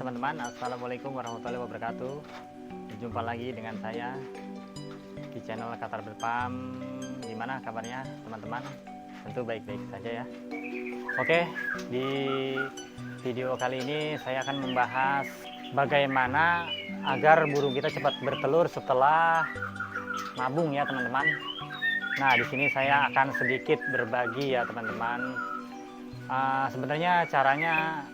teman-teman, assalamualaikum warahmatullahi wabarakatuh. Berjumpa lagi dengan saya di channel Qatar Berpam. Gimana kabarnya teman-teman? Tentu baik-baik saja ya. Oke, di video kali ini saya akan membahas bagaimana agar burung kita cepat bertelur setelah mabung ya teman-teman. Nah, di sini saya akan sedikit berbagi ya teman-teman. Sebenarnya caranya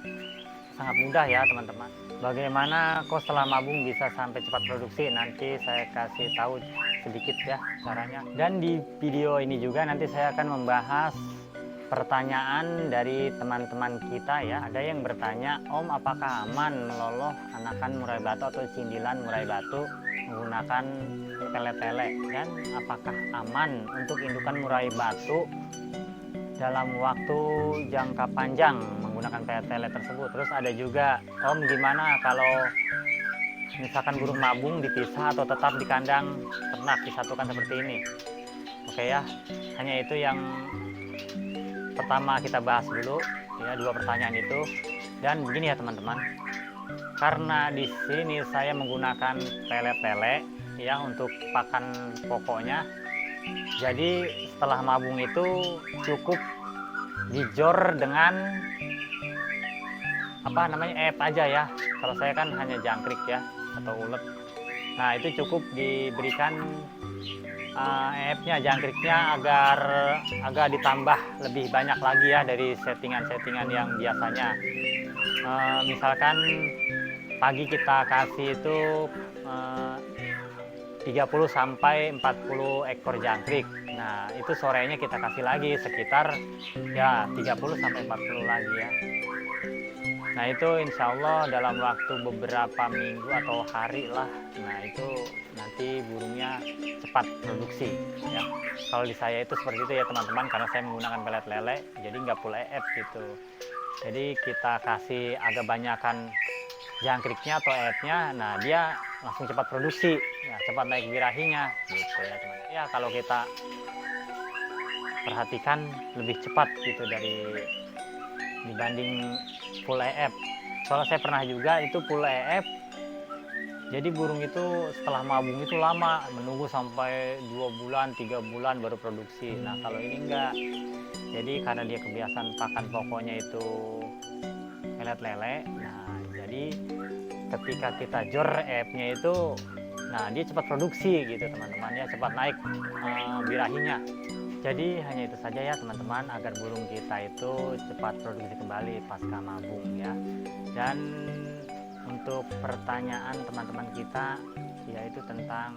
sangat mudah ya teman-teman. Bagaimana kok setelah mabung bisa sampai cepat produksi, nanti saya kasih tahu sedikit ya caranya. Dan di video ini juga nanti saya akan membahas pertanyaan dari teman-teman kita ya. Ada yang bertanya, Om, apakah aman meloloh anakan murai batu atau sindilan murai batu menggunakan tele-tele, dan apakah aman untuk indukan murai batu dalam waktu jangka panjang menggunakan tele tersebut. Terus ada juga, Om, gimana kalau misalkan burung mabung dipisah atau tetap di kandang ternak disatukan seperti ini? Oke ya, hanya itu yang pertama kita bahas dulu ya, dua pertanyaan itu. Dan begini ya teman-teman, karena di sini saya menggunakan tele ya untuk pakan pokoknya. Jadi setelah mabung itu cukup dijor dengan aja ya. Kalau saya kan hanya jangkrik ya atau ulet. Nah, itu cukup diberikan jangkriknya agar agak ditambah lebih banyak lagi ya dari settingan-settingan yang biasanya. Misalkan pagi kita kasih itu 30 sampai 40 ekor jangkrik. Nah, itu sorenya kita kasih lagi sekitar ya 30 sampai 40 lagi ya. Nah, itu insya Allah dalam waktu beberapa minggu atau hari lah. Nah, itu nanti burungnya cepat produksi ya. Kalau di saya itu seperti itu ya teman-teman, karena saya menggunakan pelet lele, jadi nggak full EF gitu. Jadi kita kasih agak banyakan jangkriknya atau EF-nya, nah dia langsung cepat produksi, ya, cepat naik birahinya gitu ya teman. Ya kalau kita perhatikan lebih cepat gitu dibanding full EF. Soalnya saya pernah juga itu full EF, jadi burung itu setelah mabung itu lama, menunggu sampai 2 bulan 3 bulan baru produksi. Nah kalau ini enggak, jadi karena dia kebiasaan pakan pokoknya itu pelet lele, nah jadi ketika kita jor EF-nya itu, nah dia cepat produksi gitu teman-teman ya, cepat naik birahinya. Jadi hanya itu saja ya teman-teman, agar burung kita itu cepat produksi kembali pasca mabung ya. Dan untuk pertanyaan teman-teman kita yaitu tentang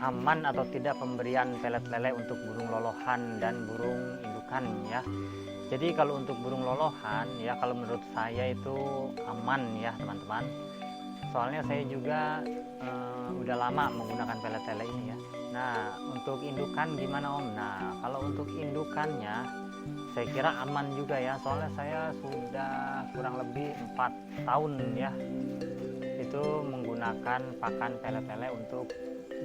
aman atau tidak pemberian pelet lele untuk burung lolohan dan burung indukan ya. Jadi kalau untuk burung lolohan ya, kalau menurut saya itu aman ya teman-teman. Soalnya saya juga udah lama menggunakan pelet lele ini ya. Nah, untuk indukan gimana Om? Nah, kalau untuk indukannya saya kira aman juga ya. Soalnya saya sudah kurang lebih 4 tahun ya itu menggunakan pakan pelet lele untuk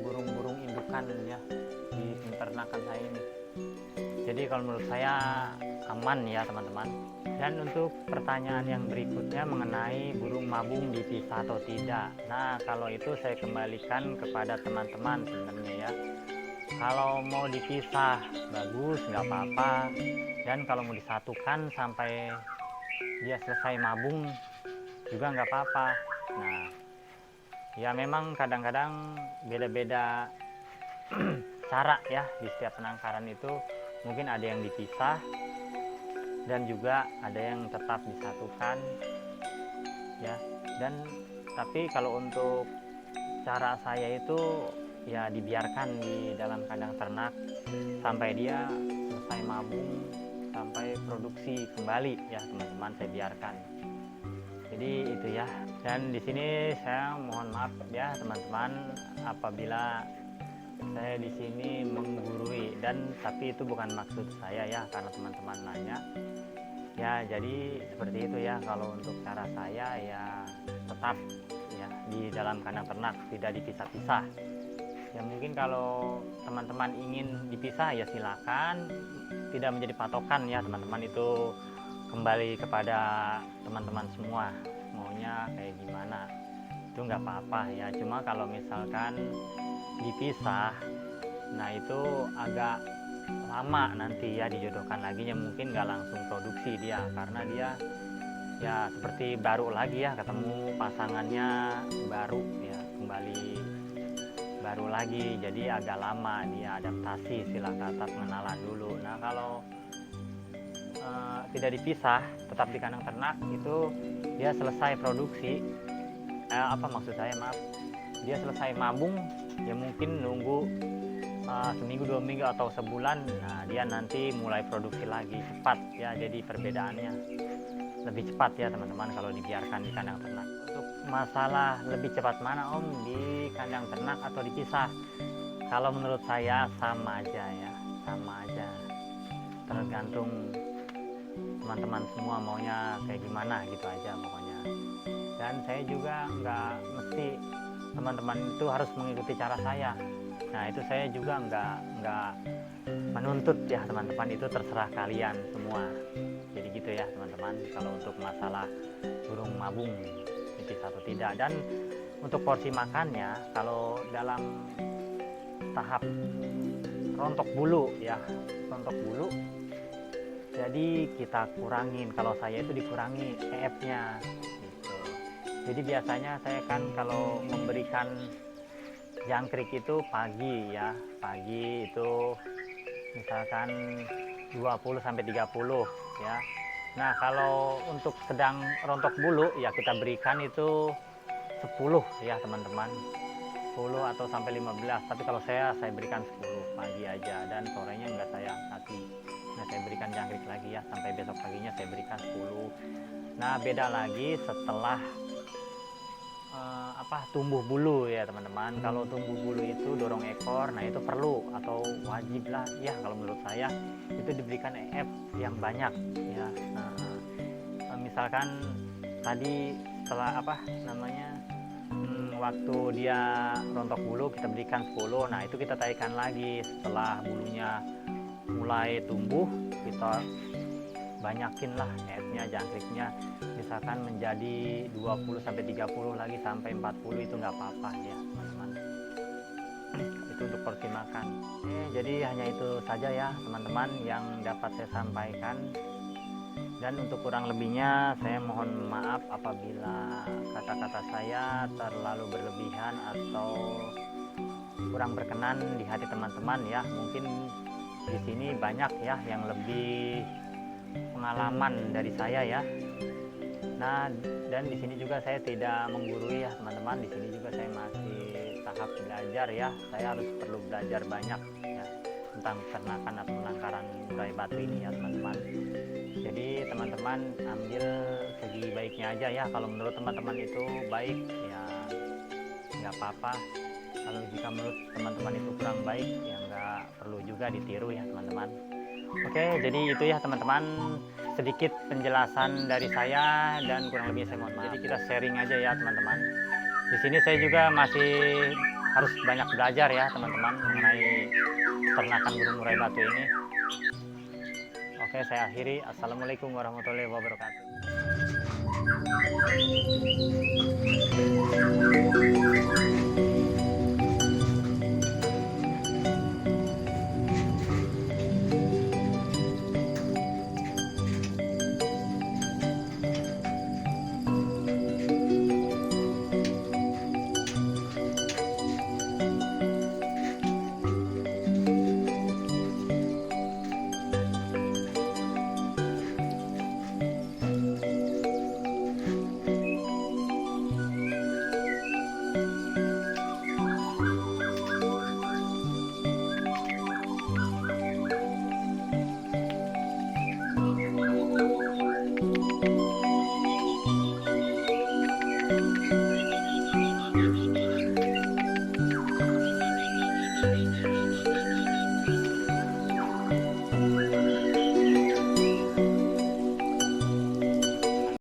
burung-burung indukan ya di peternakan saya ini. Jadi kalau menurut saya aman ya teman-teman. Dan untuk pertanyaan yang berikutnya mengenai burung mabung dipisah atau tidak. Nah, kalau itu saya kembalikan kepada teman-teman sebenarnya ya. Kalau mau dipisah bagus, nggak apa-apa. Dan kalau mau disatukan sampai dia selesai mabung juga nggak apa-apa. Nah, ya memang kadang-kadang beda-beda cara ya di setiap penangkaran itu. Mungkin ada yang dipisah dan juga ada yang tetap disatukan ya. Dan tapi kalau untuk cara saya itu ya dibiarkan di dalam kandang ternak sampai dia selesai mabung, sampai produksi kembali ya teman-teman, saya biarkan. Jadi itu ya. Dan di sini saya mohon maaf ya teman-teman apabila saya di sini menggurui, dan tapi itu bukan maksud saya ya, karena teman-teman nanya ya. Jadi seperti itu ya. Kalau untuk cara saya ya tetap ya di dalam kandang ternak, tidak dipisah-pisah ya. Mungkin kalau teman-teman ingin dipisah ya silakan, tidak menjadi patokan ya teman-teman, itu kembali kepada teman-teman semua maunya kayak gimana, itu nggak apa-apa ya. Cuma kalau misalkan dipisah, nah itu agak lama nanti ya dijodohkan lagi, ya mungkin nggak langsung produksi dia, karena dia ya seperti baru lagi ya, ketemu pasangannya baru ya, kembali baru lagi, jadi agak lama dia adaptasi, istilah kata pengenalan dulu. Nah kalau tidak dipisah, tetap di kandang ternak, itu dia selesai produksi, maksud saya maaf, dia selesai mabung ya mungkin nunggu seminggu 2 minggu atau sebulan, nah dia nanti mulai produksi lagi, cepat ya. Jadi perbedaannya lebih cepat ya teman-teman kalau dibiarkan di kandang ternak. Untuk masalah lebih cepat mana Om, di kandang ternak atau dipisah? Kalau menurut saya sama aja ya, sama aja, tergantung teman-teman semua maunya kayak gimana gitu aja pokoknya. Dan saya juga nggak mesti teman-teman itu harus mengikuti cara saya. Nah itu saya juga nggak menuntut ya teman-teman, itu terserah kalian semua. Jadi gitu ya teman-teman, kalau untuk masalah burung mabung dipisah atau tidak. Dan untuk porsi makannya, kalau dalam tahap rontok bulu ya, rontok bulu, jadi kita kurangin, kalau saya itu dikurangi EF-nya gitu. Jadi biasanya saya kan kalau memberikan jangkrik itu pagi ya, pagi itu misalkan 20 sampai 30 ya. Nah, kalau untuk sedang rontok bulu ya kita berikan itu 10 ya teman-teman. 10 atau sampai 15, tapi kalau saya berikan 10 pagi aja, dan sorenya enggak saya kasih. Nah, saya berikan jangkrik lagi ya, sampai besok paginya saya berikan 10. Nah, beda lagi setelah tumbuh bulu ya teman-teman. Kalau tumbuh bulu itu dorong ekor, nah itu perlu atau wajib lah ya kalau menurut saya, itu diberikan EF yang banyak ya. Nah, misalkan tadi setelah waktu dia rontok bulu kita berikan 10, nah itu kita taikkan lagi setelah bulunya mulai tumbuh, kita banyakin lah EF-nya, jangkriknya, misalkan menjadi 20 sampai 30 lagi sampai 40, itu nggak apa-apa ya teman-teman. Itu untuk porsi makan. Jadi hanya itu saja ya teman-teman yang dapat saya sampaikan, dan untuk kurang lebihnya saya mohon maaf apabila kata-kata saya terlalu berlebihan atau kurang berkenan di hati teman-teman ya. Mungkin di sini banyak ya yang lebih pengalaman dari saya ya. Nah, dan di sini juga saya tidak menggurui ya teman-teman. Di sini juga saya masih tahap belajar ya. Saya harus perlu belajar banyak ya tentang peternakan atau penangkaran murai batu ini ya teman-teman. Jadi teman-teman ambil segi baiknya aja ya. Kalau menurut teman-teman itu baik ya nggak apa-apa. Kalau jika menurut teman-teman itu kurang baik ya nggak perlu juga ditiru ya teman-teman. Oke, jadi itu ya teman-teman, sedikit penjelasan dari saya, dan kurang lebih saya mohon maaf. Jadi kita sharing aja ya teman-teman. Di sini saya juga masih harus banyak belajar ya teman-teman mengenai peternakan burung murai batu ini. Oke, saya akhiri. Assalamualaikum warahmatullahi wabarakatuh.